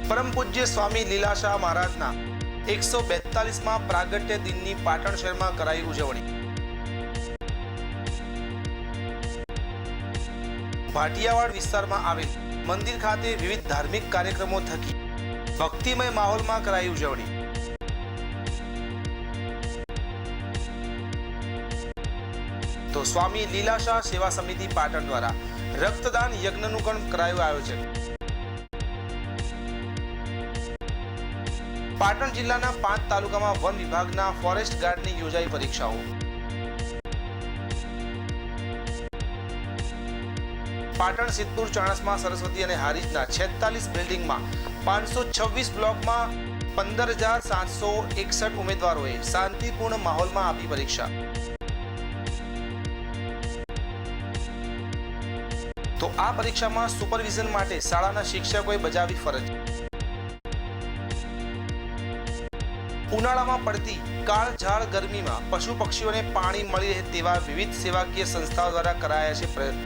परम पूज्य स्वामी लीलाशाह महाराजना 142 प्रागट्य दिननी पाटण शहर में कराई उजवणी। भाटियावाड़ विस्तार में आवेल मंदिर खाते विविध धार्मिक कार्यक्रमों थकी भक्तिमय माहौल में कराई उजवणी। तो स्वामी लीलाशाह सेवा समिति पाटण द्वारा रक्तदान यज्ञનું પણ કરાયું આયોજન। पाटण जिल्लाના 5 તાલુકામાં વન વિભાગના ફોરેસ્ટ ગાર્ડની યોજાઈ પરીક્ષાઓ। પાટણ સિદ્ધપુર ચાણસ્મા સરસ્વતી અને હારીજના 46 બિલ્ડિંગમાં 526 બ્લોકમાં 15,761 ઉમેદવારોએ શાંતિપૂર્ણ માહોલમાં આપી પરીક્ષા। तो आ परीक्षा में सुपरविजन माटे शाळाना शिक्षकोए बजावी फरज। उनाळामां पड़ती काळझाळ गर्मीमां पशु पक्षीओने पाणी मळी रहे तेवा विविध सेवाकीय संस्थाओं द्वारा कराया छे प्रयत्न।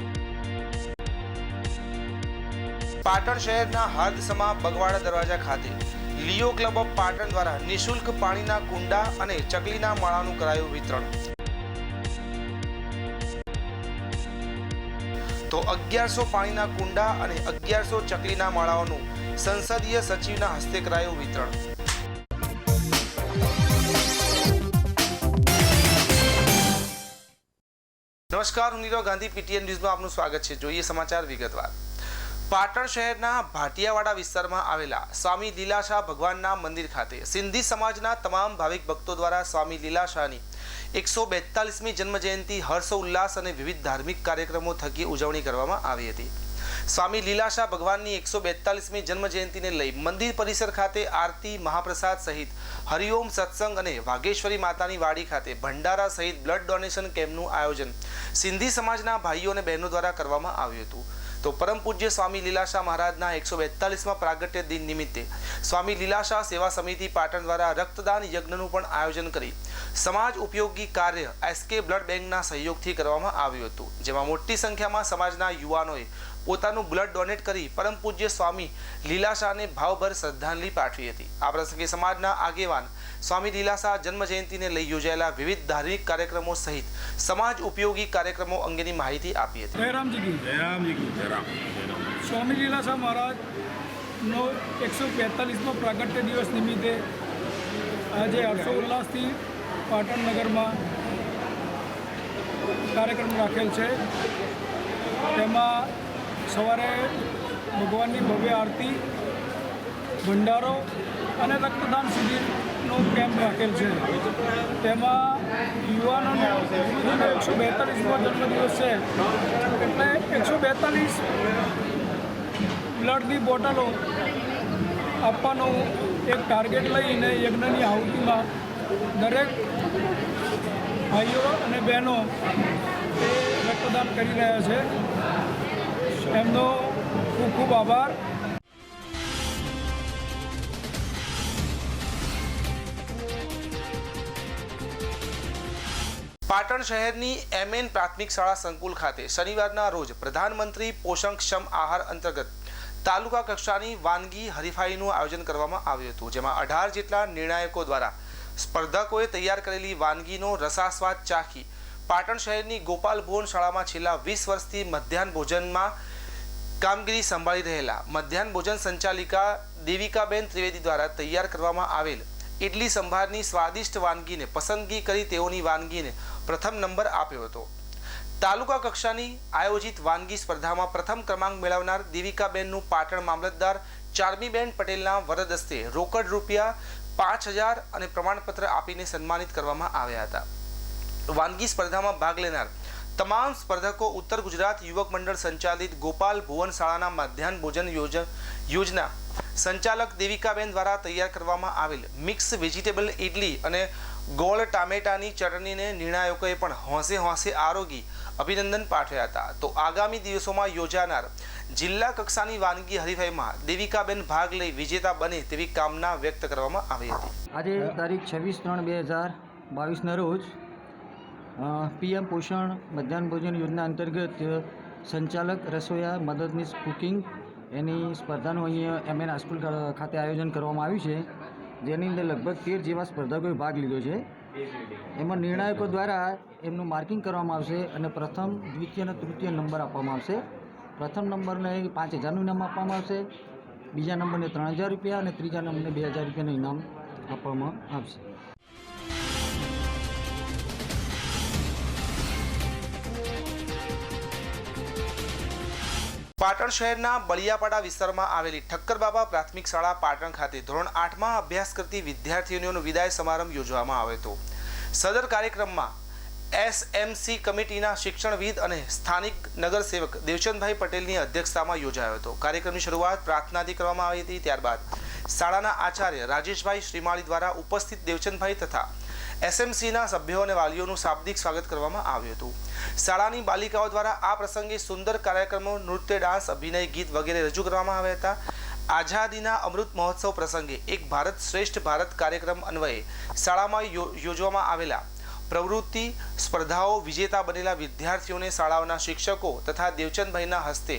पाटण शहेरना हार्दसमा बगवाड़ा दरवाजा खाते लियो क्लब ऑफ पाटण द्वारा निःशुल्क पाणीना कुंडा अने चकलीना माळानुं करायुं वितरण। तो 1100 पाणीना कुंडा અને 1100 चकलीना माळाओનું संसदीय सचिवના હસ્તે કરાયું વિતરણ। નમસ્કાર, હું નીરવ ગાંધી, પીટીએન ન્યૂઝમાં આપનું સ્વાગત છે। જોઈએ સમાચાર વિગતવાર। પાટણ શહેરના ભાટિયાવાડા વિસ્તારમાં આવેલા સ્વામી લીલાશાહ ભગવાનના મંદિર ખાતે સિંધી સમાજના તમામ ભાવિક ભક્તો દ્વારા સ્વામી લીલાશાહની 142મી જન્મ જયંતિ હર્ષોલ્લાસ અને વિવિધ ધાર્મિક કાર્યક્રમો થકી ઉજવણી કરવામાં આવી હતી। સ્વામી લીલાશાહ ભગવાનની 142મી જન્મ જયંતિને લઈ મંદિર પરિસર ખાતે આરતી, મહાપ્રસાદ સહિત હરિઓમ સત્સંગ અને વાઘેશ્વરી માતાની વાડી ખાતે ભંડારા સહિત બ્લડ ડોનેશન કેમ્પનું આયોજન સિંધી સમાજના ભાઈઓ અને બહેનો દ્વારા કરવામાં આવ્યું હતું। तो परम पूज्य स्वामी लीलाशाह महाराजना 142 प्रागट्य दिन निमित्ते स्वामी लीलाशाह सेवा समिति पाटण द्वारा रक्तदान यज्ञનું પણ આયોજન કરી સમાજ ઉપયોગી કાર્ય એસકે બ્લડ બેંકના સહયોગથી કરવામાં આવ્યું હતું, જેમાં મોટી સંખ્યામાં સમાજના યુવાનોએ પોતાનું બ્લડ ડોનેટ કરી પરમ પૂજ્ય સ્વામી લીલાશાહને ભાવભર શ્રદ્ધાંજલિ પાઠવી હતી। આ પ્રસંગે સમાજના આગેવાન स्वामी लीलाशाह जन्म जयंती ने लई योजाયેલા विविध धार्मिक कार्यक्रमों सहित समाज उपयोगी कार्यक्रमों अंगेनी माहिती आपी हती। स्वामी लीलाशाह महाराज नो 145मो प्रागट्य दिवस निमित्ते आज हर्षोल्लासथी पाटण नगर में कार्यक्रम राखेल है। तेमां सवारे भगवाननी भव्य आरती, भंडारो અને રક્તદાન શિબિરનો કેમ્પ રાખેલ છે। તેમાં યુવાનોનો 142મો જન્મદિવસ છે, એટલે 142 બ્લડની બોટલો આપવાનો એક ટાર્ગેટ લઈને યજ્ઞની આહુતિમાં દરેક ભાઈઓ અને બહેનો એ રક્તદાન કરી રહ્યા છે। એમનો ખૂબ ખૂબ આભાર। પાટણ શહેરની એમએન પ્રાથમિક શાળા સંકુલ ખાતે શનિવારના રોજ પ્રધાનમંત્રી પોષણક્ષમ આહાર અંતર્ગત તાલુકા કક્ષાની વાનગી હરીફાઈનું આયોજન કરવામાં આવ્યું હતું, જેમાં 18 જેટલા નિર્ણાયકો દ્વારા સ્પર્ધકોએ તૈયાર કરેલી વાનગીનો રસાસ્વાદ ચાખી પાટણ શહેરની ગોપાલ ભુવન શાળામાં છેલ્લા 20 વર્ષથી મધ્યાહન ભોજનમાં કામગીરી સંભાળી રહેલા મધ્યાહન ભોજન સંચાલિકા દેવિકાબેન ત્રિવેદી દ્વારા તૈયાર કરવામાં આવેલ इडली संभारनी स्वादिष्ट वानगी ने पसंदगी करी तेओनी वानगी ने प्रथम नंबर आप्यो हतो। तालुका कक्षानी आयोजित वानगी स्पर्धा में प्रथम क्रमांक मेळवनार देविकाबेननु पाटण मामलतदार चारमीबेन पटेलना वरद हस्ते रोकड़ रूपिया 5,000 અને प्रमाणपत्र आपीने सन्मानित करवामां આવ્યા હતા। वानगी स्पर्धा में भाग लेनार तमाम स्पर्धकों उत्तर गुजरात युवक मंडल संचालित गोपाल भुवन शाळाना मध्याह्न भोजन योजना संचालक देविकाबेन द्वारा तैयार करवामां आवेल मिक्स वेजिटेबल इडली અને ગોળ ટામેટાની ચટણીને નિર્ણાયકોએ પણ હોંશે હોંશે આરોગી અભિનંદન પાઠવ્યા હતા। તો આગામી દિવસોમાં યોજાનાર જિલ્લા કક્ષાની વાનગી હરીફાઈમાં દેવિકાબેન ભાગ લઈ વિજેતા બને તેવી કામના વ્યક્ત કરવામાં આવી હતી। આજે તારીખ 26/3/2022ના રોજ पीएम पोषण मध्याह्न भोजन योजना अंतर्गत संचालक रसोया मददनीश कुकिंग એની સ્પર્ધાનું અહીંયા MN હાઈસ્કૂલ ખાતે આયોજન કરવામાં આવ્યું છે, જેની અંદર લગભગ 13 જેવા સ્પર્ધકોએ ભાગ લીધો છે. એમાં નિર્ણાયકો દ્વારા એમનું માર્કિંગ કરવામાં આવશે અને પ્રથમ, દ્વિતીય અને તૃતીય નંબર આપવામાં આવશે. પ્રથમ નંબરને 5,000નું ઇનામ આપવામાં આવશે, બીજા નંબરને 3,000 રૂપિયા અને ત્રીજા નંબરને 2,000 રૂપિયાનું ઇનામ આપવામાં આવશે. પાટણ શહેરના બળિયાપાડા વિસ્તારમાં આવેલી ઠક્કરબાબા પ્રાથમિક શાળા પાટણ ખાતે ધોરણ 8માં અભ્યાસ કરતી વિદ્યાર્થીનીઓનો વિદાય સમારંભ યોજવામાં આવ્યો હતો. સદર કાર્યક્રમમાં SMC કમિટીના શિક્ષણવિદ અને સ્થાનિક નગરસેવક દેવચંદભાઈ પટેલની અધ્યક્ષતામાં યોજાયો હતો. કાર્યક્રમની શરૂઆત પ્રાર્થનાથી કરવામાં આવી હતી. ત્યારબાદ શાળાના આચાર્ય રાજેશભાઈ શ્રીમાળી દ્વારા ઉપસ્થિત દેવચંદભાઈ તથા SMCના સભ્યો અને વાલીઓનું શાબ્દિક સ્વાગત કરવામાં આવ્યું હતું. શાળાની બાલિકાઓ દ્વારા આ પ્રસંગે સુંદર કાર્યક્રમો, નૃત્ય, ડાન્સ, અભિનય, ગીત વગેરે રજૂ કરવામાં આવ્યા હતા. આઝાદીના અમૃત મહોત્સવ પ્રસંગે એક ભારત શ્રેષ્ઠ ભારત કાર્યક્રમ અન્વયે શાળામાં યોજવામાં આવેલા પ્રવૃત્તિ સ્પર્ધાઓ વિજેતા બનેલા વિદ્યાર્થીઓને શાળાઓના શિક્ષકો તથા દેવચંદભાઈના હસ્તે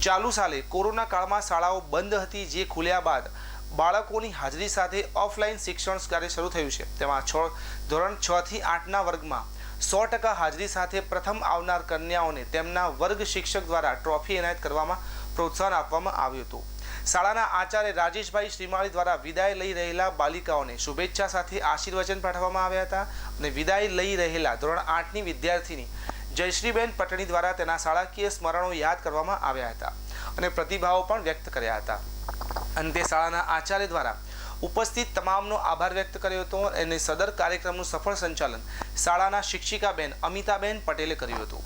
ચાલુ સાલે કોરોના કાળમાં શાળાઓ બંધ હતી, જે ખુલ્યા બાદ બાળકોની હાજરી સાથે ઓફલાઈન શિક્ષણ કાર્ય શરૂ થયું છે. તેમાં ધોરણ 6 થી 8ના વર્ગમાં 100% હાજરી સાથે પ્રથમ આવનાર કન્યાઓને તેમના વર્ગ શિક્ષક દ્વારા ટ્રોફી એનાયત કરવામાં પ્રોત્સાહન આપવામાં આવ્યું હતું. શાળાના આચાર્ય રાજેશભાઈ શ્રીમાળી દ્વારા વિદાય લઈ રહેલા બાલિકાઓને શુભેચ્છા સાથે આશીર્વચન પાઠવવામાં આવ્યા હતા અને વિદાય લઈ રહેલા ધોરણ 8ની વિદ્યાર્થીની જયશ્રીબેન પટણી દ્વારા તેના શાળાકીય સ્મરણો યાદ કરવામાં આવ્યા હતા અને પ્રતિભાવો પણ વ્યક્ત કર્યા હતા. અંતે શાળાના આચાર્ય દ્વારા ઉપસ્થિત તમામનો આભાર વ્યક્ત કર્યો હતો અને સદર કાર્યક્રમનું સફળ સંચાલન શાળાના શિક્ષિકાબેન અમિતાબેન પટેલે કર્યું હતું.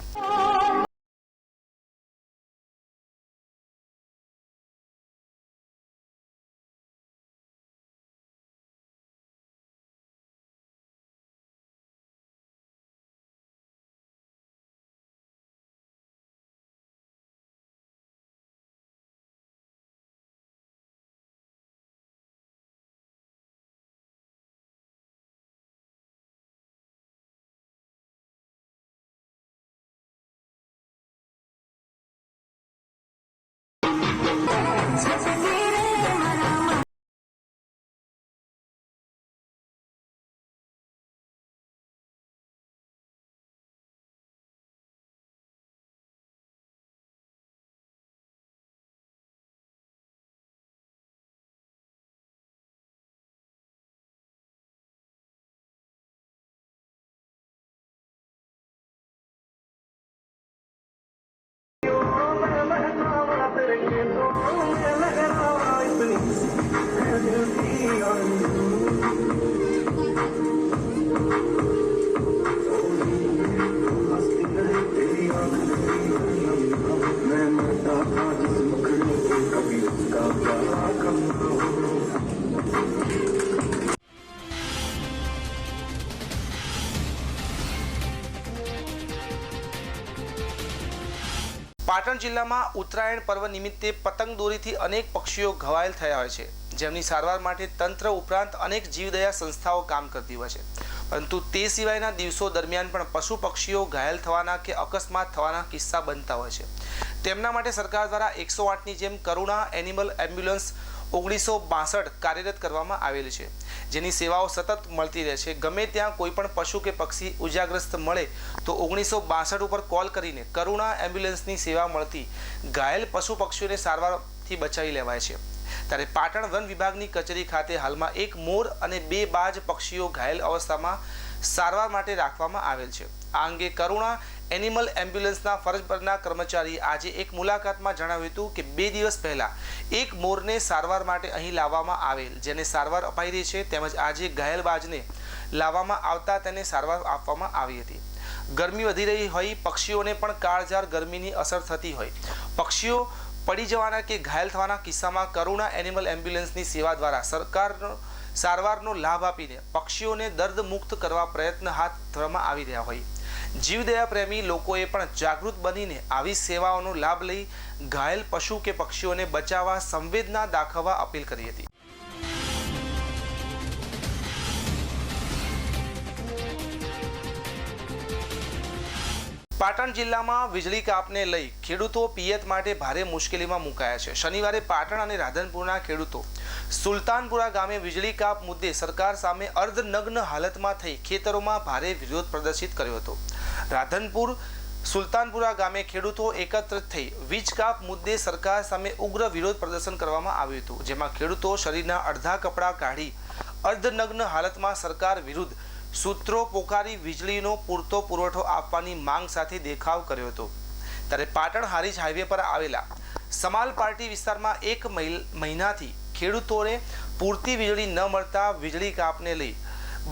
પાટણ જિલ્લામાં ઉત્તરાયણ પર્વ નિમિત્તે પતંગ દોરીથી અનેક પક્ષીઓ ઘવાયેલ થયા હોય છે, જેમની સારવાર માટે તંત્ર ઉપરાંત અનેક જીવદયા સંસ્થાઓ કામ કરતી હોય છે. પરંતુ તે સિવાયના દિવસો દરમિયાન પણ પશુ પક્ષીઓ ઘાયલ થવાના કે અકસ્માત થવાના કિસ્સા બનતા હોય છે. તેમના માટે સરકાર દ્વારા 108ની જેમ કરુણા એનિમલ એમ્બ્યુલન્સ 1962 કાર્યરત કરવામાં આવેલી છે, જેની સેવાઓ સતત મળતી રહે છે. ગમે ત્યાં કોઈ પણ પશુ કે પક્ષી ઉજાગ્રસ્ત મળે તો 1962 ઉપર કોલ કરીને કરુણા એમ્બ્યુલન્સની સેવા મળતી ઘાયલ પશુ પક્ષીઓને સારવારથી બચાવી લેવાય છે. ત્યારે પાટણ વન વિભાગની કચેરી ખાતે હાલમાં એક મોર અને 2 બાજ પક્ષીઓ ઘાયલ અવસ્થામાં સારવાર માટે રાખવામાં આવેલ છે. આ અંગે કરુણા એનિમલ એમ્બ્યુલન્સના ફરજ પરના કર્મચારી આજે એક મુલાકાતમાં જણાવ્યું હતું કે 2 દિવસ પહેલા એક મોરને સારવાર માટે અહીં લાવવામાં આવેલ, જેને સારવાર અપાઈ રહી છે. તેમજ આજે ઘાયલ બાજને લાવવામાં આવતા તેને સારવાર આપવામાં આવી હતી. ગરમી વધી રહી હોય, પક્ષીઓને પણ કાળઝાળ ગરમીની અસર થતી હોય, પક્ષીઓ પડી જવાના કે ઘાયલ થવાના કિસ્સામાં કરુણા એનિમલ એમ્બ્યુલન્સની સેવા દ્વારા સરકારનો સારવારનો લાભ આપીને પક્ષીઓને દર્દ મુક્ત કરવા પ્રયત્ન હાથ ધરવામાં આવી રહ્યા હોય, જીવદયા પ્રેમી લોકોએ પણ જાગૃત બનીને આવી સેવાઓનો લાભ લઈ ઘાયલ પશુ કે પક્ષીઓને બચાવવા સંવેદના દાખવવા અપીલ કરી હતી. પાટણ જિલ્લામાં વીજળી કાપને લઈ ખેડૂતો પિયત માટે ભારે મુશ્કેલીમાં મુકાયા છે. શનિવારે પાટણ અને રાધનપુરના ખેડૂતો સુલતાનપુરા ગામે વીજળી કાપ મુદ્દે સરકાર સામે અર્ધનગ્ન હાલતમાં થઈ ખેતરોમાં ભારે વિરોધ પ્રદર્શિત કર્યો હતો. રાધનપુર સુલતાનપુરા ગામે ખેડૂતો એકત્રિત થઈ વીજ કાપ મુદ્દે સરકાર સામે ઉગ્ર વિરોધ પ્રદર્શન કરવામાં આવ્યું હતું, જેમાં ખેડૂતો શરીરના અડધા કપડાં કાઢી અર્ધનગ્ન હાલતમાં સરકાર વિરુદ્ધ સૂત્રો પોકારી વીજળીનો પૂરતો પુરવઠો આપવાની માંગ સાથે દેખાવ કર્યો હતો. ત્યારે પાટણ હારીજ હાઈવે પર આવેલા સમાલ પાર્ટી વિસ્તારમાં એક મહિનાથી ખેડૂતોને પૂરતી વીજળી ન મળતા વીજળી કાપને લઈ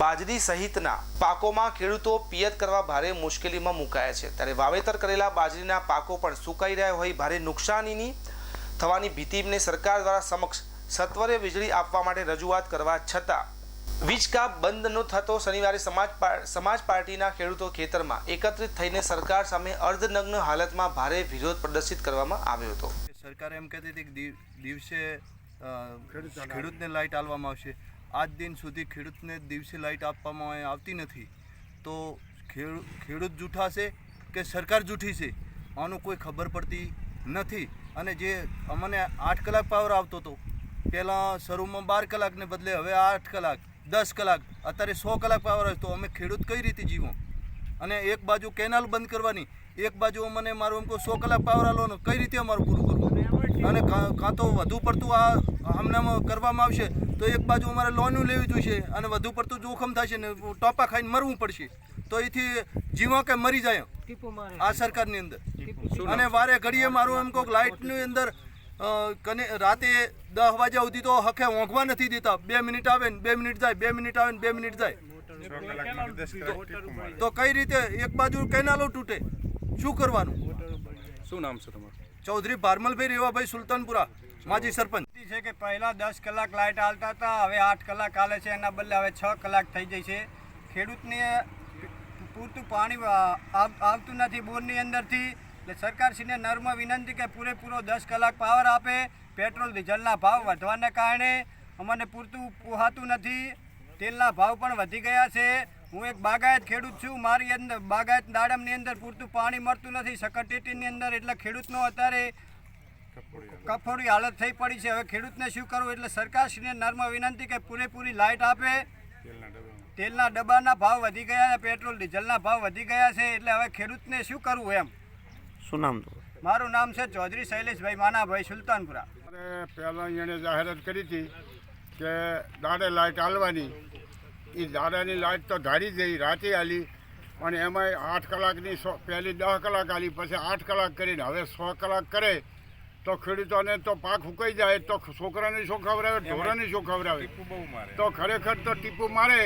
બાજરી સહિતના પાકોમાં ખેડૂતો પિયત કરવા ભારે મુશ્કેલીમાં મુકાયા છે. ત્યારે વાવેતર કરેલા બાજરીના પાકો પણ સુકાઈ રહ્યા હોય ભારે નુકસાનીની થવાની ભીતિને સરકાર દ્વારા સમક્ષ સત્વરે વીજળી આપવા માટે રજૂઆત કરવા છતાં વીજ કાપ બંધ ન થતો શનિવારે સમાજ પાર્ટીના ખેડૂતો ખેતરમાં એકત્રિત થઈને સરકાર સામે અર્ધનગ્ન હાલતમાં ભારે વિરોધ પ્રદર્શિત કરવામાં આવ્યો હતો. સરકાર એમ કહેતી હતી કે દિવસે ખેડૂતને લાઇટ આપવામાં આવશે. આજ દિન સુધી ખેડૂતને દિવસે લાઇટ આપવામાં આવતી નથી. તો ખેડૂત જૂઠા છે કે સરકાર જૂઠી છે આનું કોઈ ખબર પડતી નથી. અને જે અમને 8 કલાક પાવર આવતો હતો પહેલાં શરૂમાં 12 કલાકને બદલે હવે 8 કલાક 10 કલાક અત્યારે 100 કલાક પાવર આવે તો અમે ખેડૂત કઈ રીતે જીવો? અને એક બાજુ કેનાલ બંધ કરવાની, એક બાજુ અમને મારું એમ કહો 100 કલાક પાવર આલો કઈ રીતે અમારું પૂરું કરવું? અને કાં તો વધુ પડતું આ હમણાં કરવામાં આવશે તો એક બાજુ અમારે લોનું લેવી જોઈશે અને વધુ પડતું જોખમ થશે ને ટોપા ખાઈને મરવું પડશે. તો એથી જીવો કે મરી જાય આ સરકારની અંદર. અને વારે ઘડીએ મારું એમ કહો લાઇટની અંદર રાતે 10 વાગ્યા સુધી તો હખે ઊંઘવા નથી દેતા. 2 મિનિટ આવે ને 2 મિનિટ જાય, 2 મિનિટ આવે ને 2 મિનિટ જાય. તો કઈ રીતે એક બાજુ કેનાલો તૂટે, શું કરવાનું? શું નામ છે તમારું? ચૌધરી ભારમલભાઈ રેવાભાઈ સુલતાનપુરા, માજી સરપંચ. છે કે પહેલાં 10 કલાક લાઇટ હાલતા હતા, હવે 8 કલાક હાલે છે. એના બદલે હવે 6 કલાક થઈ જાય છે. ખેડૂતને પૂરતું પાણી આવતું નથી બોરની અંદરથી. એટલે સરકારશ્રીને નર્મ વિનંતી કે પૂરેપૂરો 10 કલાક પાવર આપે. પેટ્રોલ ડીઝલના ભાવ વધવાને કારણે અમને પૂરતું પોહાતું નથી. તેલના ભાવ પણ વધી ગયા છે. હું એક બાગાયત ખેડૂત છું. મારી અંદર બાગાયત દાડમની અંદર પૂરતું પાણી મળતું નથી સકટેટીની અંદર. એટલે ખેડૂતનો અત્યારે કફોડી હાલત થઈ પડી છે. હવે ખેડૂતને શું કરવું? એટલે સરકારશ્રીને નર્મ વિનંતી કે પૂરેપૂરી લાઇટ આપે. તેલના ડબ્બાના ભાવ વધી ગયા, પેટ્રોલ ડીઝલના ભાવ વધી ગયા છે. એટલે હવે ખેડૂતને શું કરવું એમ. શું નામ? મારું નામ છે ચૌધરી શૈલેષભાઈ માનાભાઈ સુલતાનપુરા. પહેલાં એણે જાહેરાત કરી હતી કે દાડે લાઇટ હાલવાની. એ દાડાની લાઇટ તો ધારી જઈ રાતે હાલી, પણ એમાંય 8 કલાકની પહેલી 10 કલાક હાલી, પછી 8 કલાક કરીને હવે 100 કલાક કરે તો ખેડૂતોને તો પાક સુકાઈ જાય. તો છોકરાને શું ખવડાવે, ઢોરાને શું ખવડાવે? તો ખરેખર તો ટીપું મારે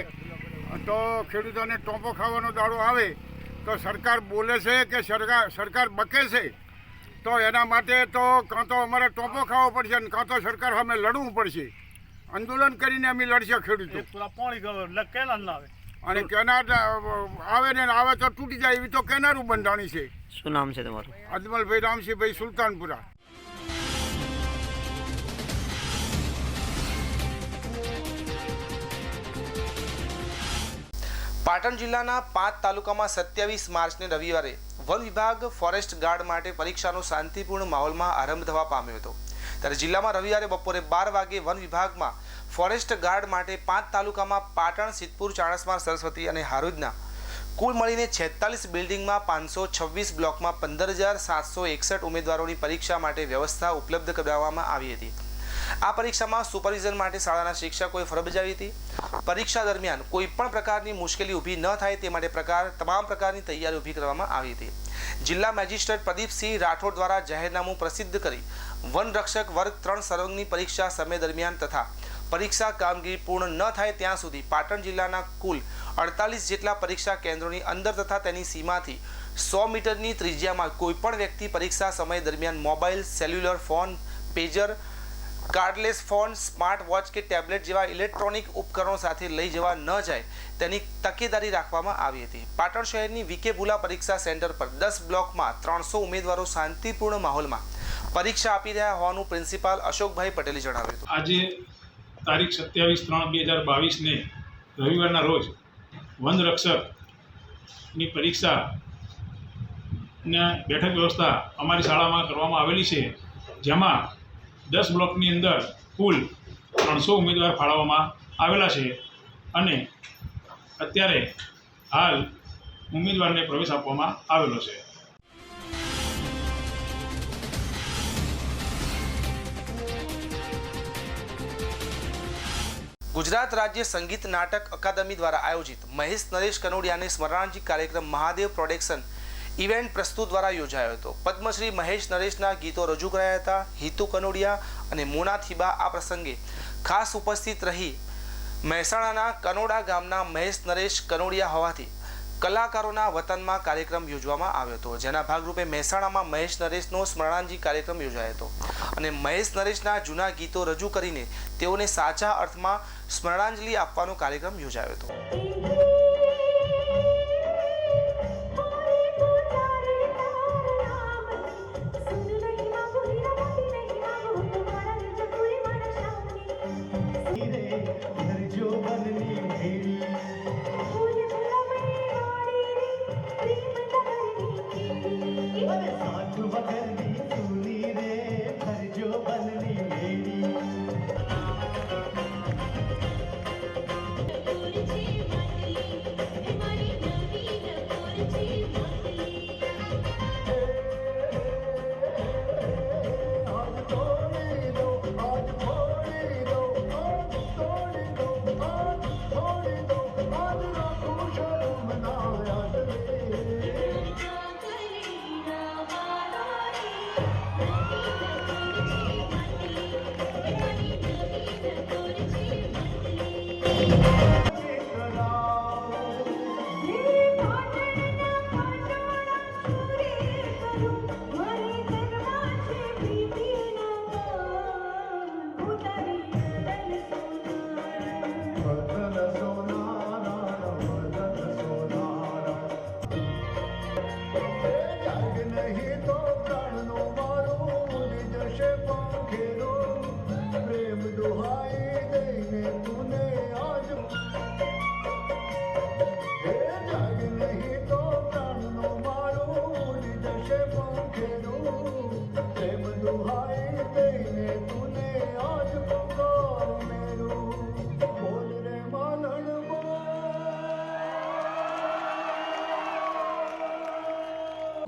તો ખેડૂતોને ટોપો ખાવાનો દાડો આવે તો સરકાર બોલે છે કે સરકાર બકે છે. તો એના માટે તો કાં તો અમારે ટોપો ખાવો પડશે ને કાં તો સરકાર સામે લડવું પડશે. આંદોલન કરીને અમે લડશે ખેડૂતો. અને કેનાર આવે ને આવે તો તૂટી જાય એવી તો કેનારું બંધાણી છે. શું નામ છે તમારું? અજમલભાઈ રામસિંહભાઈ સુલતાનપુરા. પાટણ જિલ્લાના 5 તાલુકામાં 27 માર્ચને રવિવારે વન વિભાગ ફોરેસ્ટ ગાર્ડ માટે પરીક્ષાનો શાંતિપૂર્ણ માહોલમાં આરંભ થવા પામ્યો હતો. ત્યારે જિલ્લામાં રવિવારે બપોરે 12 વાગે વન વિભાગમાં ફોરેસ્ટ ગાર્ડ માટે 5 તાલુકામાં પાટણ, સિદ્ધપુર, ચાણસ્મા, સરસ્વતી અને હારોજના કુલ મળીને 46 બિલ્ડિંગમાં 526 બ્લોકમાં 15,761 ઉમેદવારોની પરીક્ષા માટે વ્યવસ્થા ઉપલબ્ધ કરાવવામાં આવી હતી. આ પરીક્ષામાં સુપરવિઝન માટે શાળાના શિક્ષકોએ ફરજ બજાવી હતી. પરીક્ષા દરમિયાન કોઈ પણ પ્રકારની મુશ્કેલી ઊભી ન થાય તે માટે તમામ પ્રકારની તૈયારી ઊભી કરવામાં આવી હતી. જિલ્લા મેજિસ્ટ્રેટ પ્રદીપસિંહ રાઠોડ દ્વારા જાહેરનામું પ્રસિદ્ધ કરી વન રક્ષક વર્ગ 3 સર્વંગની પરીક્ષા સમય દરમિયાન તથા પરીક્ષા કામગીરી પૂર્ણ ન થાય ત્યાં સુધી પાટણ જિલ્લાના કુલ 48 જેટલા પરીક્ષા કેન્દ્રોની અંદર તથા તેની સીમાથી 100 મીટરની ત્રિજ્યામાં કોઈપણ વ્યક્તિ પરીક્ષા સમય દરમિયાન mobile, cellular phone, pager, cordless phone, smart watch કે ટેબ્લેટ જેવા ઇલેક્ટ્રોનિક ઉપકરણો સાથે લઈ જવા ન જાય તેની તકેદારી રાખવામાં આવી હતી. પાટણ શહેરની વીકે ભુલા પરીક્ષા સેન્ટર પર 10 બ્લોકમાં 300 ઉમેદવારો શાંતિપૂર્ણ માહોલમાં પરીક્ષા આપી રહ્યા હોવાનું પ્રિન્સિપાલ અશોકભાઈ પટેલે જણાવ્યું હતું. આજે તારીખ 27/3/2022 ને રવિવારના રોજ વન રક્ષકની પરીક્ષા ને બેઠક વ્યવસ્થા અમારી શાળામાં કરવામાં આવેલી છે, જેમાં 10 બ્લોકની અંદર કુલ 300 ઉમેદવાર ફાળવવામાં આવેલા છે અને અત્યારે હાલ ઉમેદવારને પ્રવેશ આપવામાં આવેલો છે. ગુજરાત રાજ્ય સંગીત નાટક અકાદમી દ્વારા આયોજિત મહેશ નરેશ કનોડિયાને સ્મરણાંજલિ કાર્યક્રમ મહાદેવ પ્રોડક્શન ઇવેન્ટ પ્રસ્તુત દ્વારા યોજાયો હતો. પદ્મશ્રી મહેશ નરેશના ગીતો રજૂ કરાયા હતા. હિતુ કનોડિયા અને મોના થીબા આ પ્રસંગે ખાસ ઉપસ્થિત રહી. મહેસાણાના કનોડા ગામના મહેશ નરેશ કનોડિયા હોવાથી કલાકારોના વતનમાં કાર્યક્રમ યોજવામાં આવ્યો હતો, જેના ભાગરૂપે મહેસાણામાં મહેશ નરેશનો સ્મરણાંજલિ કાર્યક્રમ યોજાયો હતો અને મહેશ નરેશના જૂના ગીતો રજૂ કરીને તેઓને સાચા અર્થમાં સ્મરણાંજલિ આપવાનો કાર્યક્રમ યોજાયો હતો.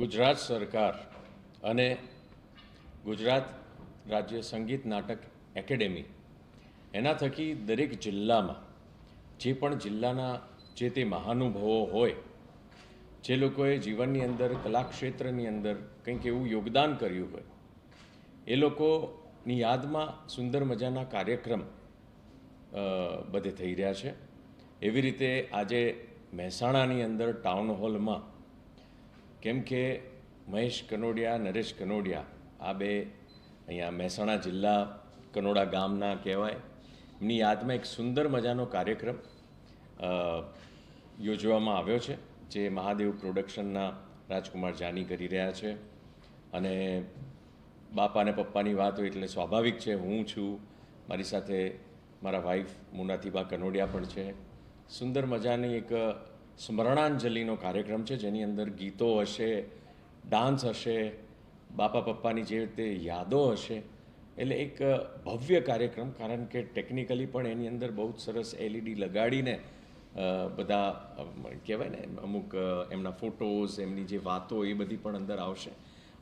ગુજરાત સરકાર અને ગુજરાત રાજ્ય સંગીત નાટક એકેડેમી એના થકી દરેક જિલ્લામાં જે પણ જિલ્લાના જે તે મહાનુભાવો હોય, જે લોકોએ જીવનની અંદર કલાક્ષેત્રની અંદર કંઈક એવું યોગદાન કર્યું હોય, એ લોકોની યાદમાં સુંદર મજાના કાર્યક્રમ બધે થઈ રહ્યા છે. એવી રીતે આજે મહેસાણાની અંદર ટાઉન હોલમાં, કેમ કે મહેશ કનોડિયા, નરેશ કનોડિયા આ બે અહીંયા મહેસાણા જિલ્લા કનોડા ગામના કહેવાય, એમની યાદમાં એક સુંદર મજાનો કાર્યક્રમ યોજવામાં આવ્યો છે, જે મહાદેવ પ્રોડક્શનના રાજકુમાર જાની કરી રહ્યા છે. અને બાપા અને પપ્પાની વાત હોય એટલે સ્વાભાવિક છે, હું છું, મારી સાથે મારા વાઈફ મુનાથીબા કનોડિયા પણ છે. સુંદર મજાની એક સ્મરણાંજલિનો કાર્યક્રમ છે, જેની અંદર ગીતો હશે, ડાન્સ હશે, બાપા પપ્પાની જે રીતે યાદો હશે. એટલે એક ભવ્ય કાર્યક્રમ, કારણ કે ટેકનિકલી પણ એની અંદર બહુ જ સરસ LED લગાડીને બધા કહેવાય ને અમુક એમના ફોટોઝ, એમની જે વાતો એ બધી પણ અંદર આવશે.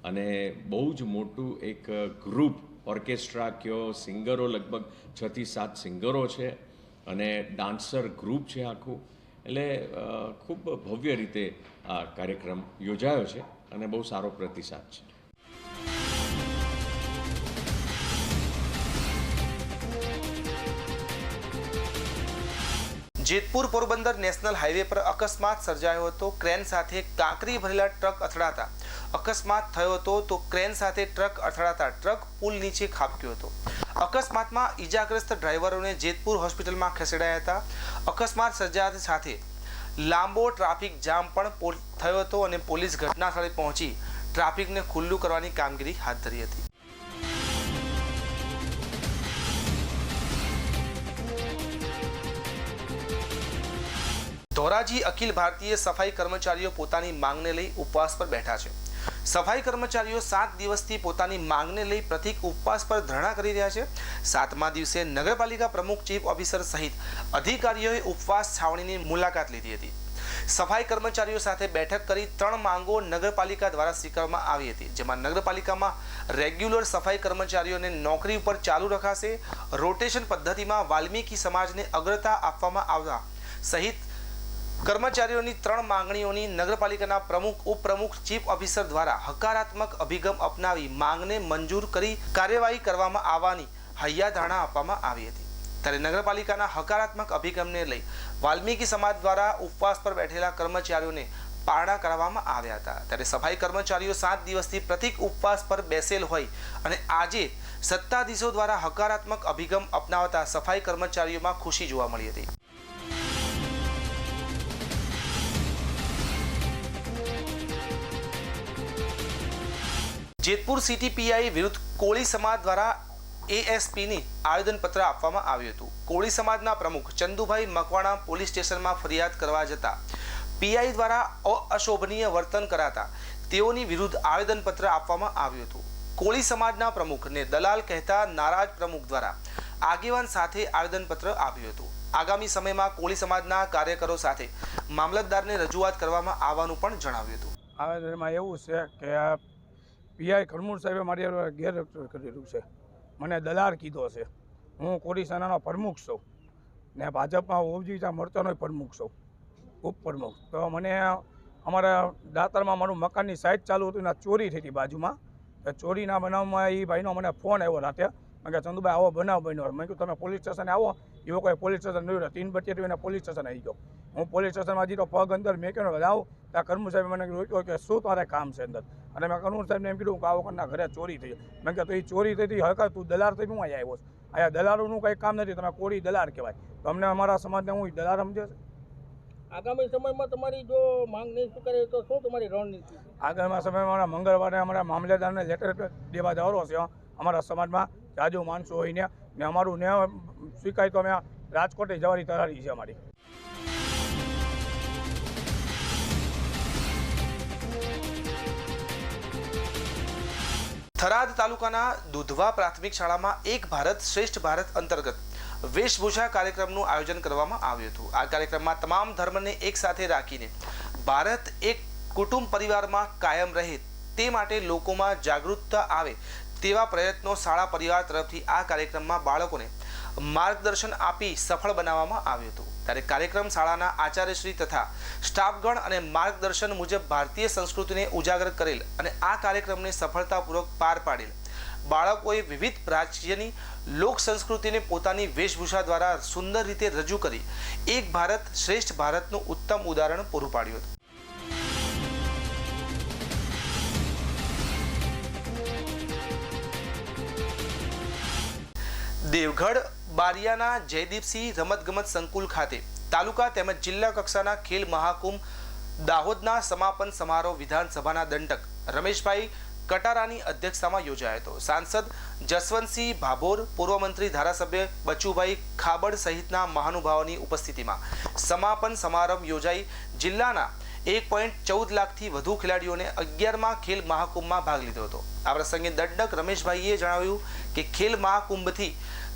અને બહુ જ મોટું એક ગ્રુપ, ઓર્કેસ્ટ્રા કયો, સિંગરો લગભગ 6 થી 7 સિંગરો છે અને ડાન્સર ગ્રુપ છે આખું. એટલે ખૂબ ભવ્ય રીતે આ કાર્યક્રમ યોજાયો છે અને બહુ સારો પ્રતિસાદ છે. જેતપુર પોરબંદર નેશનલ હાઈવે પર અકસ્માત સર્જાયો હતો. ક્રેન સાથે કાંકરી ભરેલા ટ્રક અથડાતા અકસ્માત થયો હતો. તો ક્રેન સાથે ટ્રક અથડાતા ટ્રક પુલ નીચે ખાબક્યો હતો. અકસ્માતમાં ઈજાગ્રસ્ત ડ્રાઈવરોને જેતપુર હોસ્પિટલમાં ખસેડાયા હતા. અકસ્માત સર્જાયા સાથે લાંબો ટ્રાફિક જામ પણ થયો હતો અને પોલીસ ઘટના સ્થળે પહોંચી ટ્રાફિકને ખુલ્લું કરવાની કામગીરી હાથ ધરી હતી. ધોરાજી અખિલ ભારતીય સફાઈ કર્મચારીઓ પોતાની માંગને લઈ ઉપવાસ પર બેઠા છે. સફાઈ કર્મચારીઓ 7 દિવસથી પોતાની માંગને લઈ પ્રતિક ઉપવાસ પર ધરણા કરી રહ્યા છે. 7મા દિવસે નગરપાલિકા પ્રમુખ, ચીફ ઓફિસર સહિત અધિકારીઓએ ઉપવાસ છાવણીની મુલાકાત લીધી હતી. સફાઈ કર્મચારીઓ સાથે બેઠક કરી 3 માંગો નગરપાલિકા દ્વારા સ્વીકારવામાં આવી હતી, જેમાં નગરપાલિકામાં રેગ્યુલર સફાઈ કર્મચારીઓને નોકરી ઉપર ચાલુ રખાશે, રોટેશન પદ્ધતિમાં વાલ્મીકી સમાજને અગ્રતા આપવામાં આવવા સહિત કર્મચારીઓની 3 માંગણીઓની નગરપાલિકાના પ્રમુખ, ઉપપ્રમુખ, ચીફ ઓફિસર દ્વારા હકારાત્મક અભિગમ અપનાવી માંગને મંજૂર કરી કાર્યવાહી કરવામાં આવવાની હૈયાધારણા આપવામાં આવી હતી. ત્યારે નગરપાલિકાના હકારાત્મક અભિગમને લઈ વાલ્મીકી સમાજ દ્વારા ઉપવાસ પર બેઠેલા કર્મચારીઓને પારણા કરવામાં આવ્યા હતા. ત્યારે સફાઈ કર્મચારીઓ 7 દિવસથી પ્રતિક ઉપવાસ પર બેસેલ હોય અને આજે સત્તાધીશો દ્વારા હકારાત્મક અભિગમ અપનાવતા સફાઈ કર્મચારીઓમાં ખુશી જોવા મળી હતી. જેતપુર સિટી પીઆઈ વિરુદ્ધ કોળી સમાજ દ્વારા એએસપીની આવેદનપત્ર આપવામાં આવ્યું હતું. કોળી સમાજના પ્રમુખ ચંદુભાઈ મકવાણા પોલીસ સ્ટેશનમાં ફરિયાદ કરવા જતા પીઆઈ દ્વારા અશોભનીય વર્તન કરાતા તેઓની વિરુદ્ધ આવેદનપત્ર આપવામાં આવ્યું હતું. કોળી સમાજના પ્રમુખને દલાલ કહેતા નારાજ પ્રમુખ દ્વારા આગેવાન સાથે આવેદનપત્ર આપ્યું હતું. આગામી સમયમાં કોળી સમાજના કાર્યકરો સાથે મામલતદારને રજૂઆત કરવામાં આવવાનું પણ જણાવ્યું હતું. આવેદનમાં એવું છે કે પીઆઈ ખરમૂર સાહેબે મારી ગેરરક્ષણ કરેલું છે, મને દલાર કીધો છે. હું કોળી સેનાનો પ્રમુખ છું ને ભાજપમાં ઓબજીતા મોરચાનો પ્રમુખ છું, ઉપપ્રમુખ. તો મને અમારા દાતરમાં મારું મકાનની સાઇટ ચાલુ હતું, એના ચોરી થઈ હતી બાજુમાં. ચોરીના બનાવમાં એ ભાઈનો મને ફોન આવ્યો રાતે. મેં કહ્યું ચંદુભાઈ આવો બનાવ બન્યો. મેં કીધું તમે પોલીસ સ્ટેશને આવો. એવો કોઈ પોલીસ સ્ટેશન નહીં રહ્યો. 3 બચ્ચે એને પોલીસ સ્ટેશન આવી ગયો. હું પોલીસ સ્ટેશનમાં હજી તો પગ અંદર મેં કહ્યું જાઓ. ત્યાં કરમુ સાહેબ મને રોક્યો કે શું તારે કામ છે અંદર. અને મેં કરમુ સાહેબને એમ કીધું કે આ વખતના ઘરે ચોરી થઈ. મેં કહ્યું તો એ ચોરી થઈ હતી હકા તું દલાર થઈ હું અહીંયા આવ્યો છું. અહીંયા દલારોનું કંઈ કામ નથી, તમે કોળી દલાર કહેવાય. તો અમને અમારા સમાજને હું દલાર સમજે છે. આગામી સમયમાં તમારી જો માંગ નહીં સ્વીકારે તો શું તમારી રણનીતિ? આગામી સમયમાં મંગળવારે અમારા મામલેદારને લેટર દેવા જવાનો છે અમારા સમાજમાં. જાજુ માણસો હોય ને અમારું ન્યાય સ્વીકારે તો અમે રાજકોટે જવાની તૈયારી છે અમારી. થરાદ તાલુકાના દુધવા પ્રાથમિક શાળામાં એક ભારત શ્રેષ્ઠ ભારત અંતર્ગત વેશભૂષા કાર્યક્રમનું આયોજન કરવામાં આવ્યું હતું. આ કાર્યક્રમમાં તમામ ધર્મને એક સાથે રાખીને ભારત એક કુટુંબ પરિવારમાં કાયમ રહે તે માટે લોકોમાં જાગૃતતા આવે તેવા પ્રયત્નો શાળા પરિવાર તરફથી આ કાર્યક્રમમાં બાળકોને માર્ગદર્શન આપી સફળ બનાવવામાં આવ્યું હતું. ત્યારે કાર્યક્રમ શાળાના આચાર્યશ્રી તથા સ્ટાફગણ અને માર્ગદર્શન મુજબ ભારતીય સંસ્કૃતિને ઉજાગર કરેલ અને આ કાર્યક્રમને સફળતાપૂર્વક પાર પાડેલ બાળકોએ વિવિધ રાજ્યની લોક સંસ્કૃતિને પોતાની વેશભૂષા દ્વારા સુંદર રીતે રજૂ કરી એક ભારત શ્રેષ્ઠ ભારતનું ઉત્તમ ઉદાહરણ પૂરું પાડ્યું હતું. દેવગઢ બારિયાના જયદીપસિંહ રમતગમત સંકુલ ખાતે તાલુકા તેમજ જિલ્લા કક્ષાના ખેલ મહાકુંભ દાહોદના સમાપન સમારોહ વિધાનસભાના દંડક રમેશભાઈ કટારાની અધ્યક્ષતામાં યોજાયો હતો. સાંસદ જસવંતસિંહ ભાભોર, પૂર્વ મંત્રી ધારાસભ્ય બચુભાઈ ખાબડ સહિતના મહાનુભાવોની ઉપસ્થિતિમાં સમાપન સમારંભ યોજાઈ જિલ્લાના 1.14 લાખથી વધુ ખેલાડીઓને 11મા ખેલ મહાકુંભમાં ભાગ લીધો હતો. આ પ્રસંગે દંડક રમેશભાઈએ જણાવ્યું કે ખેલ મહાકુંભથી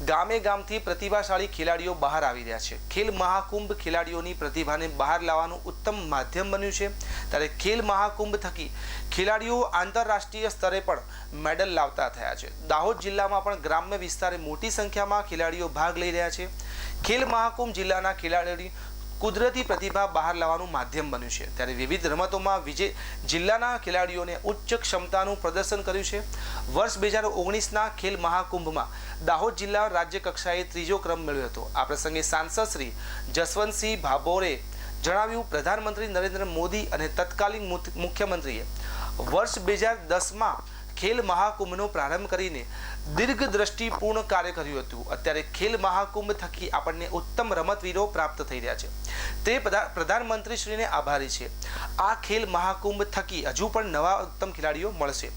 ગામે ગામથી પ્રતિભાશાળી ખેલાડીઓ બહાર આવી રહ્યા છે. ખેલ મહાકુંભ ખેલાડીઓની પ્રતિભાને બહાર લાવવાનું ઉત્તમ માધ્યમ બન્યું છે. ત્યારે ખેલ મહાકુંભ થકી ખેલાડીઓ આંતરરાષ્ટ્રીય સ્તરે પણ મેડલ લાવતા થયા છે. દાહોદ જિલ્લામાં પણ ગ્રામ્ય વિસ્તારે મોટી સંખ્યામાં ખેલાડીઓ ભાગ લઈ રહ્યા છે. ખેલ મહાકુંભ જિલ્લાના ખેલાડીઓની કુદરતી પ્રતિભા બહાર લાવવાનું માધ્યમ બન્યું છે. ત્યારે વિવિધ રમતોમાં જિલ્લાના ખેલાડીઓને ઉચ્ચ ક્ષમતાનું પ્રદર્શન કર્યું છે. વર્ષ 2019ના ખેલ મહાકુંભમાં દાહોદ જિલ્લા રાજ્ય કક્ષાએ 3જો ક્રમ મેળવ્યો હતો. આ પ્રસંગે સાંસદ શ્રી જસવંતસિંહ ભાભોરે જણાવ્યું, પ્રધાનમંત્રી નરેન્દ્ર મોદી અને તત્કાલીન મુખ્યમંત્રીએ વર્ષ 2010માં ખેલ મહાકુંભનો પ્રારંભ કરીને દીર્ઘદ્રષ્ટિપૂર્ણ કાર્ય કર્યું હતું. અત્યારે ખેલ મહાકુંભ થકી આપણને ઉત્તમ રમતવીરો પ્રાપ્ત થઈ રહ્યા છે. તે પ્રધાનમંત્રીશ્રીને આભારી છે. આ ખેલ મહાકુંભ થકી હજુ પણ નવા ઉત્તમ ખેલાડીઓ મળશે.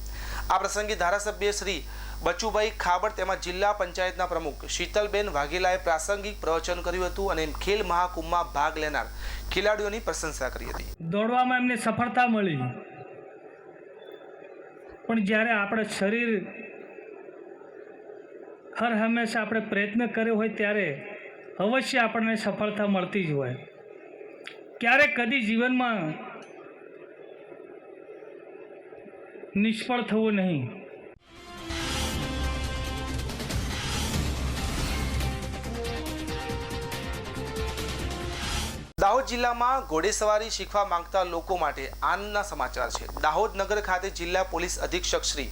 આ પ્રસંગે ધારાસભ્ય શ્રી બચુભાઈ ખાબડ તેમજ જિલ્લા પંચાયતના પ્રમુખ શીતલબેન વાઘેલાએ પ્રાસંગિક પ્રવચન કર્યું હતું અને ખેલ મહાકુંભમાં ભાગ લેનાર ખેલાડીઓની પ્રશંસા કરી હતી. દોડવામાં એમને સફળતા મળી પણ જ્યારે આપણે શરીર હર હંમેશા આપણે પ્રયત્ન કર્યો હોય ત્યારે અવશ્ય આપણને સફળતા મળતી જ હોય. ક્યારેક કદી જીવનમાં નિષ્ફળ થવું નહીં. દાહોદ જિલ્લામાં ઘોડેસવારી શીખવા માંગતા લોકો માટે આનંદના સમાચાર છે. દાહોદ નગર ખાતે જિલ્લા પોલીસ અધિક્ષક શ્રી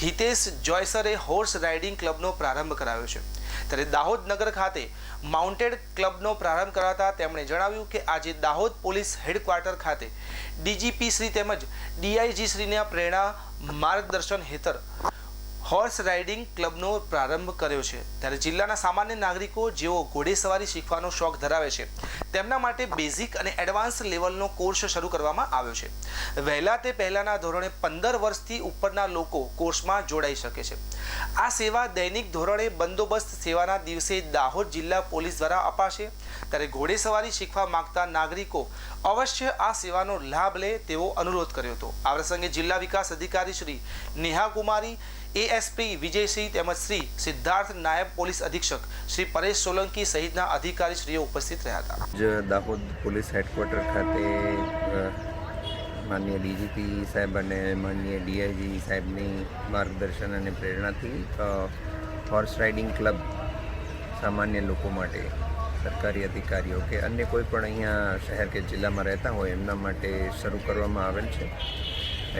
હિતેશ જોયસરે હોર્સ રાઇડિંગ ક્લબનો પ્રારંભ કરાવ્યો છે. ત્યારે દાહોદ નગર ખાતે માઉન્ટેડ ક્લબનો પ્રારંભ કરાવતા તેમણે જણાવ્યું કે આજે દાહોદ પોલીસ હેડક્વાર્ટર ખાતે ડીજીપી શ્રી તેમજ ડીઆઈજી શ્રીના પ્રેરણા માર્ગદર્શન હેઠળ હોર્સ રાઇડિંગ ક્લબનો પ્રારંભ કર્યો છે. ત્યારે જિલ્લાના સામાન્ય નાગરિકો જેઓ ઘોડેસવારી શીખવાનો શોખ ધરાવે છે તેમના માટે બેઝિક અને એડવાન્સ લેવલનો કોર્સ શરૂ કરવામાં આવ્યો છે. વહેલા તે પહેલાના ધોરણે 15 વર્ષથી ઉપરના લોકો કોર્સમાં જોડાઈ શકે છે. આ સેવા દૈનિક ધોરણે બંદોબસ્ત સેવાના દિવસે દાહોદ જિલ્લા પોલીસ દ્વારા અપાશે. ત્યારે ઘોડેસવારી શીખવા માંગતા નાગરિકો અવશ્ય આ સેવાનો લાભ લે તેવો અનુરોધ કર્યો હતો. આ પ્રસંગે જિલ્લા વિકાસ અધિકારી શ્રી નેહા કુમારી, એએસપી વિજયસિંહ તેમજ શ્રી સિદ્ધાર્થ, નાયબ પોલીસ અધિક્ષક શ્રી પરેશ સોલંકી સહિતના અધિકારીશ્રીઓ ઉપસ્થિત રહ્યા હતા. દાહોદ પોલીસ હેડક્વાર્ટર ખાતે માનનીય ડીજીપી સાહેબ અને માનનીય ડીઆઈજી સાહેબની માર્ગદર્શન અને પ્રેરણાથી હોર્સ રાઇડિંગ ક્લબ સામાન્ય લોકો માટે, સરકારી અધિકારીઓ કે અન્ય કોઈ પણ અહીંયા શહેર કે જિલ્લામાં રહેતા હોય એમના માટે શરૂ કરવામાં આવેલ છે.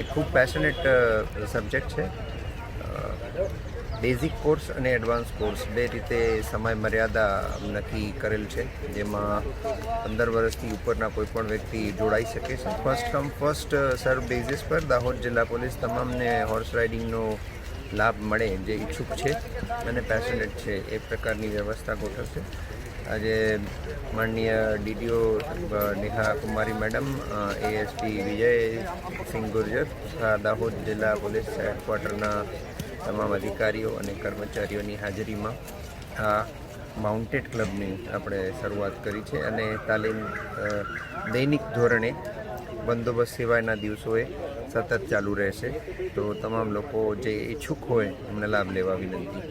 એક ખૂબ પેશનેટ સબ્જેક્ટ છે. બેઝિક કોર્સ અને એડવાન્સ કોર્સ બે રીતે સમય મર્યાદા નક્કી કરેલ છે, જેમાં 15 વર્ષથી ઉપરના કોઈ પણ વ્યક્તિ જોડાઈ શકે છે. ફર્સ્ટ કમ ફર્સ્ટ સર્વ બેઝિસ પર દાહોદ જિલ્લા પોલીસ તમામને હોર્સ રાઇડિંગનો લાભ મળે જે ઈચ્છુક છે અને પેશનેટ છે એ પ્રકારની વ્યવસ્થા ગોઠવશે. આજે માનનીય ડીડીઓ નેહા કુમારી મેડમ, એએસપી વિજયસિંહ ગુર્જર, દાહોદ જિલ્લા પોલીસ હેડક્વાર્ટરના તમામ અધિકારીઓ અને કર્મચારીઓની હાજરીમાં આ માઉન્ટેડ ક્લબની આપણે શરૂઆત કરી છે અને તાલીમ દૈનિક ધોરણે બંદોબસ્ત સિવાયના દિવસોએ સતત ચાલુ રહેશે. તો તમામ લોકો જે ઈચ્છુક હોય એમને લાભ લેવા વિનંતી.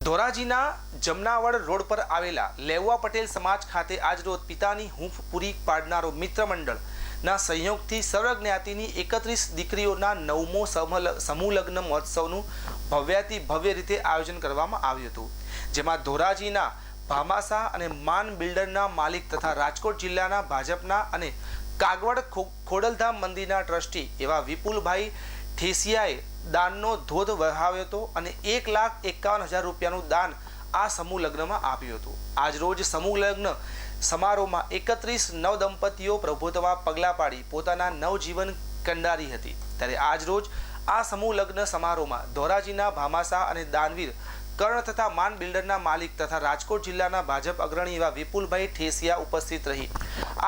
ધોરાજીના જમનાવડ રોડ પર આવેલા લેવા પટેલ સમાજ ખાતે આજરોજ પિતાની હૂંફ પૂરી પાડનારો મિત્ર મંડળના સહયોગથી સર્વ જ્ઞાતિની 31 દીકરીઓના 9મો સમૂહ લગ્ન મહોત્સવનું ભવ્યાતિ ભવ્ય રીતે આયોજન કરવામાં આવ્યું હતું. જેમાં ધોરાજીના ભામાસા અને માન બિલ્ડરના માલિક તથા રાજકોટ જિલ્લાના ભાજપના અને કાગવડ ખોડલધામ મંદિરના ટ્રસ્ટી એવા વિપુલભાઈ ઠેસિયાએ દાનનો ધોધ વહાવ્યો હતો અને 1,51,000 રૂપિયાનું દાન આ સમૂહ લગ્નમાં આપ્યું હતું. આજરોજ સમૂહ લગ્ન સમારોહમાં 31 નવદંપતીઓ પ્રભુત્વમાં પગલાં પાડી પોતાના નવજીવન કંડારી હતી. ત્યારે આજરોજ આ સમૂહ લગ્ન સમારોહમાં ધોરાજીના ભામાસા અને દાનવીર કર્ણ તથા માન બિલ્ડરના માલિક તથા રાજકોટ જિલ્લાના ભાજપ અગ્રણી એવા વિપુલભાઈ ઠેસિયા ઉપસ્થિત રહી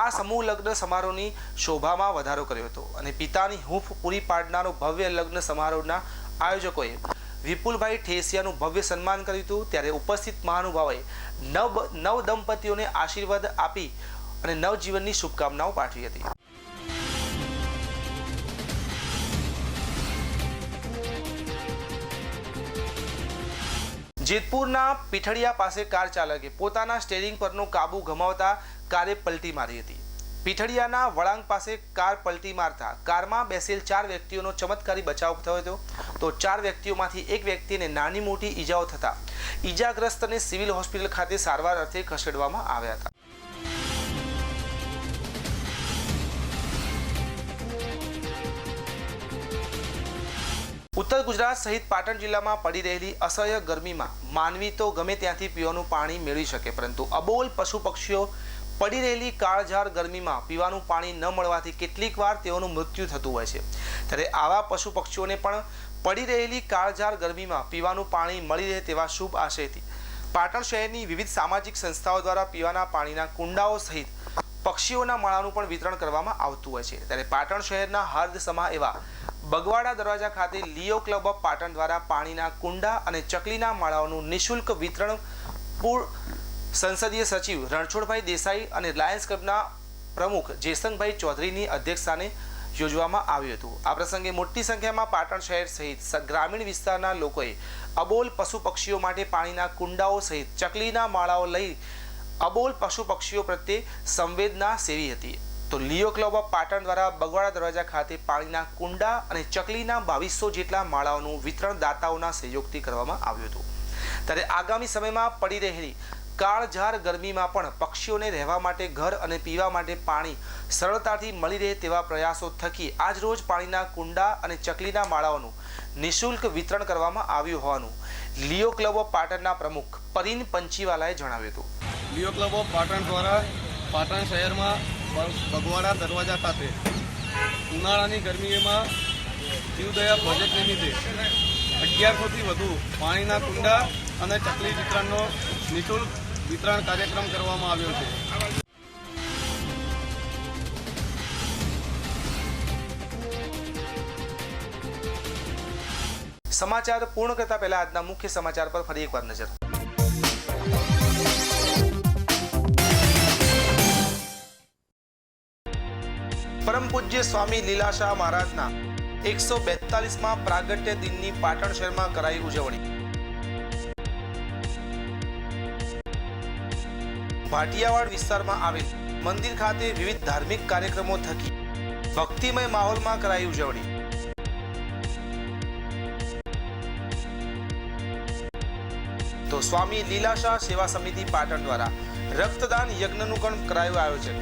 આ સમૂહ લગ્ન સમારોહની શોભામાં વધારો કર્યો હતો અને પિતાની હૂંફ પૂરી પાડનારો ભવ્ય લગ્ન સમારોહના આયોજકોએ વિપુલભાઈ ઠેસિયાનું ભવ્ય સન્માન કર્યું હતું. ત્યારે ઉપસ્થિત મહાનુભાવોએ નવ દંપતીઓને આશીર્વાદ આપી અને નવજીવનની શુભકામનાઓ પાઠવી હતી. જેતપુરના પીઠડિયા પાસે કાર ચાલકે પોતાના સ્ટેરિંગ પરનો કાબુ ગુમાવતા કારે પલટી મારી હતી. પીઠડિયાના વળાંક પાસે કાર પલટી મારતા કારમાં બેસેલ 4 વ્યક્તિઓનો ચમત્કારી બચાવ થયો હતો. તો 4 વ્યક્તિઓમાંથી એક વ્યક્તિને નાની મોટી ઈજાઓ થતા ઈજાગ્રસ્તને સિવિલ હોસ્પિટલ ખાતે સારવાર અર્થે ખસેડવામાં આવ્યા હતા. ઉત્તર ગુજરાત સહિત પાટણ જિલ્લામાં પડી રહેલી અસહ્ય ગરમીમાં માનવી તો ગમે ત્યાંથી પીવાનું પાણી મેળવી શકે, પરંતુ અબોલ પશુ પક્ષીઓ પડી રહેલી કાળઝાળ ગરમીમાં પીવાનું પાણી ન મળવાથી કેટલીક વાર તેઓનું મૃત્યુ થતું હોય છે. ત્યારે આવા પશુ પક્ષીઓને પણ પડી રહેલી કાળઝાળ ગરમીમાં પીવાનું પાણી મળી રહે તેવા શુભ આશયથી પાટણ શહેરની વિવિધ સામાજિક સંસ્થાઓ દ્વારા પીવાના પાણીના કુંડાઓ સહિત પક્ષીઓના માળાનું પણ વિતરણ કરવામાં આવતું હોય છે. ત્યારે પાટણ શહેરના હર્દસમા એવા બગવાડા દરવાજા ખાતે લિયો ક્લબ ઓફ પાટણ દ્વારા પાણીના કુંડા અને ચકલીના માળાઓનું નિઃશુલ્ક વિતરણ સંસદીય સચિવ રણછોડભાઈ દેસાઈ અને લાયન્સ ક્લબના પ્રમુખ જેસંગભાઈ ચૌધરીની અધ્યક્ષસ્થાને યોજવામાં આવ્યું હતું. આ પ્રસંગે મોટી સંખ્યામાં પાટણ શહેર સહિત ગ્રામીણ વિસ્તારના લોકોએ અબોલ પશુ પક્ષીઓ માટે પાણીના કુંડાઓ સહિત ચકલીના માળાઓ લઈ અબોલ પશુ પક્ષીઓ પ્રત્યે સંવેદના સેવી હતી. તો લિયો ક્લબ ઓફ પાટણ દ્વારા બગવાડા દરવાજા ખાતે પાણીના કુંડા અને ચકલીના 2200 જેટલા માળાઓનું વિતરણ દાતાઓના સહયોગથી કરવામાં આવ્યું હતું. ત્યારે આગામી સમયમાં પડી રહેલી કાળઝાળ ગરમીમાં પણ પક્ષીઓને રહેવા માટે ઘર અને પીવા માટે પાણી સરળતાથી મળી રહે તેવા પ્રયાસો થકી આજરોજ પાણીના કુંડા અને ચકલીના માળાઓનું નિઃશુલ્ક વિતરણ કરવામાં આવ્યું હોવાનું લિયો ક્લબ ઓફ પાટણના પ્રમુખ પરીન પંચીવાલાએ જણાવ્યું હતું. લિયો ક્લબ ઓફ પાટણ દ્વારા પાટણ શહેરમાં બગવાડા દરવાજા ખાતે ઉનાળાની ગરમીમાં જીવદયા પ્રોજેક્ટ નિમિત્તે 1100થી વધુ પાણીના કુંડા અને ચકલી વિતરણનો નિઃશુલ્ક વિતરણ કાર્યક્રમ કરવામાં આવ્યો છે. સમાચાર પૂર્ણ કરતા પહેલા આજના મુખ્ય સમાચાર પર ફરી એકવાર નજર. પરમ પૂજ્ય સ્વામી લીલાશાહ મહારાજના 142માં પ્રાગટ્ય દિનની પાટણ શહેરમાં કરાઈ ઉજવણી. ભાટિયાવાડ વિસ્તારમાં આવેલ મંદિર ખાતે વિવિધ ધાર્મિક કાર્યક્રમો થકી ભક્તિમય માહોલમાં કરાઈ ઉજવણી. તો સ્વામી લીલાશાહ સેવા સમિતિ પાટણ દ્વારા રક્તદાન યજ્ઞનું પણ કરાયું આયોજન.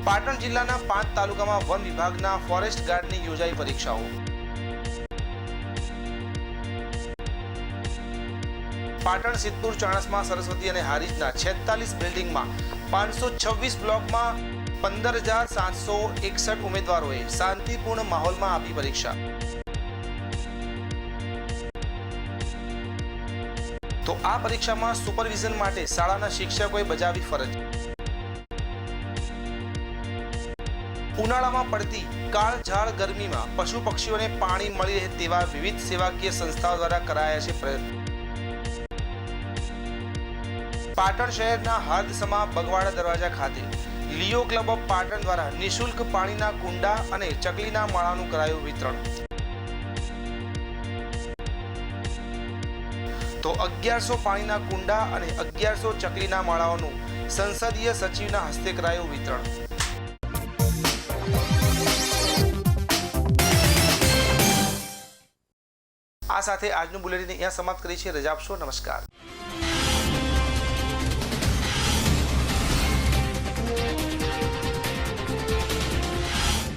પાટણ જિલ્લાના 5 તાલુકામાં વન વિભાગના ફોરેસ્ટ ગાર્ડની યોજાઈ પરીક્ષાઓ. પાટણ સિદ્ધપુર ચાણસ્મા સરસ્વતી અને હારીજના 46 બિલ્ડિંગમાં 526 બ્લોકમાં 15,761 ઉમેદવારોએ શાંતિપૂર્ણ માહોલમાં આપી પરીક્ષા. તો આ પરીક્ષામાં સુપરવિઝન માટે શાળાના શિક્ષકોએ બજાવી ફરજ. ઉનાળામાં પડતી કાળઝાળ ગરમીમાં પશુ પક્ષીઓને પાણી મળી રહે તેવા વિવિધ સેવાકીય સંસ્થાઓ દ્વારા કરાયા છે પ્રયત્નો. પાટણ શહેરના હાર્દસમા બગવાડા દરવાજા ખાતે લિયો ક્લબ ઓફ પાટણ દ્વારા નિઃશુલ્ક પાણીના કુંડા અને ચકલીના માળાનું કરાયું વિતરણ. તો 1100 પાણીના કુંડા અને 1100 ચકલીના માળાઓનું સંસદીય સચિવના હસ્તે કરાયું વિતરણ. આ સાથે આજનું બુલેટિન અહીંયા સમાપ્ત કરી છે. રજા આપશો. નમસ્કાર.